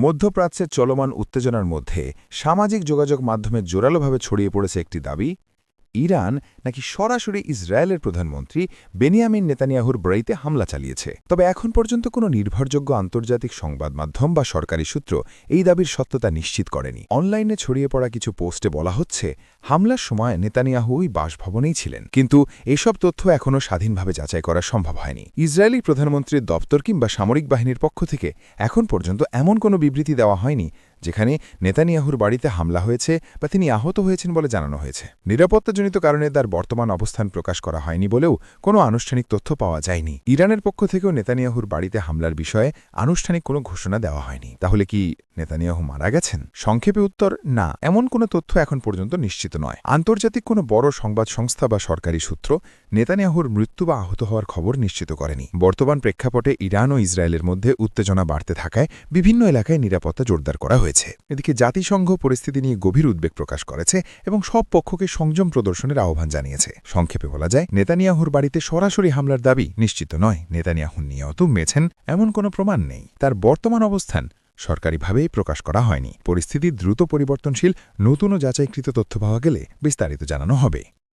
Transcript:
মধ্যপ্রাচ্যের চলমান উত্তেজনার মধ্যে সামাজিক যোগাযোগ মাধ্যমে জোরালোভাবে ছড়িয়ে পড়েছে একটি দাবি, ইরান নাকি সরাসরি ইসরায়েলের প্রধানমন্ত্রী বেনিয়ামিন নেতানিয়াহুর বাড়িতে হামলা চালিয়েছে। তবে এখন পর্যন্ত কোনো নির্ভরযোগ্য আন্তর্জাতিক সংবাদ মাধ্যম বা সরকারি সূত্র এই দাবির সত্যতা নিশ্চিত করেনি। অনলাইনে ছড়িয়ে পড়া কিছু পোস্টে বলা হচ্ছে, হামলার সময় নেতানিয়াহু ওই বাসভবনেই ছিলেন, কিন্তু এসব তথ্য এখনও স্বাধীনভাবে যাচাই করা সম্ভব হয়নি। ইসরায়েলি প্রধানমন্ত্রীর দপ্তর কিংবা সামরিক বাহিনীর পক্ষ থেকে এখন পর্যন্ত এমন কোনো বিবৃতি দেওয়া হয়নি যেখানে নেতানিয়াহুর বাড়িতে হামলা হয়েছে বা তিনি আহত হয়েছেন বলে জানানো হয়েছে। নিরাপত্তাজনিত কারণে তার বর্তমান অবস্থান প্রকাশ করা হয়নি বলেও কোনো আনুষ্ঠানিক তথ্য পাওয়া যায়নি। ইরানের পক্ষ থেকেও নেতানিয়াহুর বাড়িতে হামলার বিষয়ে আনুষ্ঠানিক কোনো ঘোষণা দেওয়া হয়নি। তাহলে কি নেতানিয়াহু মারা গেছেন? সংক্ষেপে উত্তর, না, এমন কোনো তথ্য এখন পর্যন্ত নিশ্চিত নয়। আন্তর্জাতিক কোনো বড় সংবাদ সংস্থা বা সরকারি সূত্র নেতানিয়াহুর মৃত্যু বা আহত হওয়ার খবর নিশ্চিত করেনি। বর্তমান প্রেক্ষাপটে ইরান ও ইসরায়েলের মধ্যে উত্তেজনা বাড়তে থাকায় বিভিন্ন এলাকায় নিরাপত্তা জোরদার করা হয়েছে। এদিকে জাতিসংঘ পরিস্থিতি নিয়ে গভীর উদ্বেগ প্রকাশ করেছে এবং সব পক্ষকে সংযম প্রদর্শনের আহ্বান জানিয়েছে। সংক্ষেপে বলা যায়, নেতানিয়াহুর বাড়িতে সরাসরি হামলার দাবি নিশ্চিত নয়। নেতানিয়াহু নিহত হয়েছেন এমন কোনো প্রমাণ নেই। তার বর্তমান অবস্থান সরকারিভাবেই প্রকাশ করা হয়নি। পরিস্থিতি দ্রুত পরিবর্তনশীল, নতুন ও যাচাইকৃত তথ্য পাওয়া গেলে বিস্তারিত জানানো হবে।